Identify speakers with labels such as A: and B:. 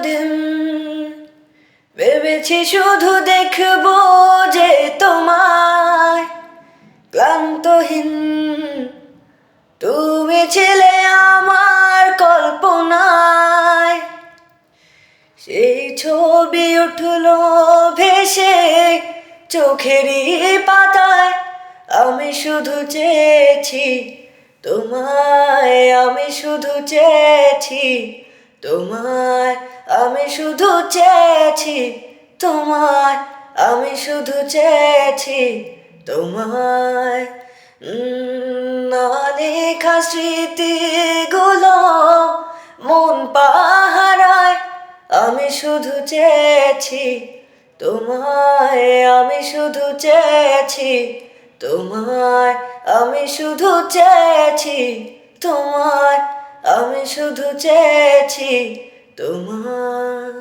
A: এতদিন ভেবেছি শুধু দেখবো যে তোমায়, ক্লান্তহীন তুমি ছিলে আমার কল্পনায়। সেই ছবি উঠলো ভেসে চোখেরই পাতায়, আমি শুধু চেয়েছি তোমায়, আমি শুধু চেয়েছি তোমায়, আমি শুধু চেয়েছি তোমায়, আমি শুধু চেয়েছি তোমায়। না লেখা স্মৃতিগুলো মন পাহারায়, আমি শুধু চেয়েছি তোমায়, আমি শুধু চেয়েছি তোমায়, আমি শুধু চেয়েছি তোমায়, আমি শুধু চেয়েছি তোমায়।